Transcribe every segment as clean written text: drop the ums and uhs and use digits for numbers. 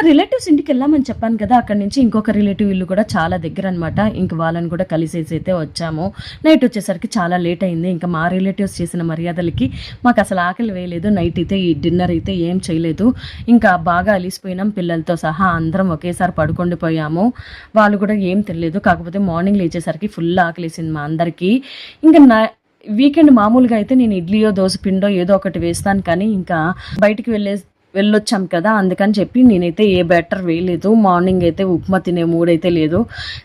Relatives ఇంటికి వెళ్ళామని చెప్పాను కదా, అక్కడ నుంచి ఇంకొక రిలేటివ్ ఇల్లు కూడా చాలా దగ్గర అనమాట. ఇంక వాళ్ళని కూడా కలిసేసి అయితే వచ్చాము. నైట్ వచ్చేసరికి చాలా లేట్ అయింది. ఇంకా మా రిలేటివ్స్ చేసిన మర్యాదలకి మాకు అసలు ఆకలి వేయలేదు. నైట్ అయితే ఈ డిన్నర్ అయితే ఏం చేయలేదు. ఇంకా బాగా అలిసిపోయినాం, పిల్లలతో సహా అందరం ఒకేసారి పడుకుండిపోయాము. వాళ్ళు కూడా ఏం తెలియదు. కాకపోతే మార్నింగ్ లేచేసరికి ఫుల్ ఆకలేసింది మా అందరికీ. ఇంకా వీకెండ్ మామూలుగా అయితే నేను ఇడ్లీయో దోశ పిండో ఏదో ఒకటి వేస్తాను, కానీ ఇంకా బయటికి వెళ్ళొచ్చాం కదా, అందుకని చెప్పి నేనైతే ఏ బ్యాటర్ వేయలేదు. మార్నింగ్ అయితే ఉప్మా తినే మూడైతే లేదు.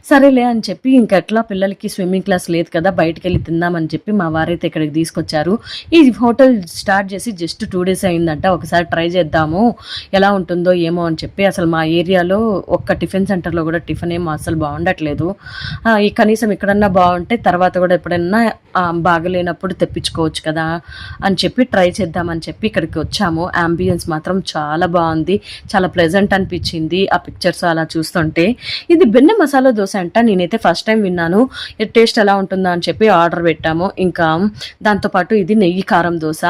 సరేలే అని చెప్పి ఇంకెట్లా పిల్లలకి స్విమ్మింగ్ క్లాస్ లేదు కదా, బయటకు వెళ్ళి తిందామని చెప్పి మా వారైతే ఇక్కడికి తీసుకొచ్చారు. ఈ హోటల్ స్టార్ట్ చేసి జస్ట్ 2 days అయిందంట. ఒకసారి ట్రై చేద్దాము ఎలా ఉంటుందో ఏమో అని చెప్పి. అసలు మా ఏరియాలో ఒక్క టిఫిన్ సెంటర్లో కూడా టిఫిన్ ఏమో అసలు బాగుండట్లేదు. ఈ కనీసం ఎక్కడన్నా బాగుంటే తర్వాత కూడా ఎప్పుడన్నా బాగలేనప్పుడు తెప్పించుకోవచ్చు కదా అని చెప్పి ట్రై చేద్దామని చెప్పి ఇక్కడికి వచ్చాము. అంబియన్స్ మాత్రం చాలా బాగుంది, చాలా ప్లెజెంట్ అనిపించింది ఆ పిక్చర్స్ అలా చూస్తుంటే. ఇది బెన్నె మసాలా దోశ అంట. నేనైతే ఫస్ట్ టైం విన్నాను. టేస్ట్ ఎలా ఉంటుందో అని చెప్పి ఆర్డర్ పెట్టాము. ఇంకా దాంతోపాటు ఇది నెయ్యి కారం దోశ,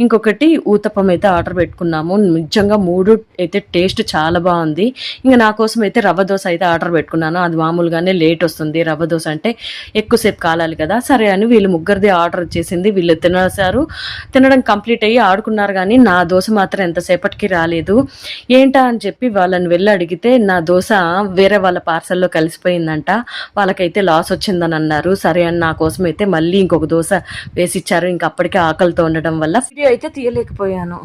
ఇంకొకటి ఊతప్పం అయితే ఆర్డర్ పెట్టుకున్నాము. నిజంగా 3 అయితే టేస్ట్ చాలా బాగుంది. ఇంకా నా కోసం అయితే రవ్వ దోశ అయితే ఆర్డర్ పెట్టుకున్నాను. అది మామూలుగానే లేట్ వస్తుంది, రవ్వ దోశ అంటే ఎక్కువసేపు కాలాలి కదా. సరే అని వీళ్ళు ముగ్గురిది ఆర్డర్ వచ్చేసింది. వీళ్ళు తినడం కంప్లీట్ అయ్యి ఆడుకున్నారు, కానీ నా దోశ మాత్రం ఎంతసేపటికి రాలేదు. ఏంటా అని చెప్పి వాళ్ళని వెళ్ళి అడిగితే నా దోశ వేరే వాళ్ళ పార్సల్లో కలిసిపోయిందంట, వాళ్ళకైతే లాస్ వచ్చిందని అన్నారు. సరే అని నా కోసం అయితే మళ్ళీ ఇంకొక దోశ వేసిచ్చారు. ఇంక అప్పటికే ఆకలితో ఉండడం వల్ల వీడియో అయితే తీయలేకపోయాను.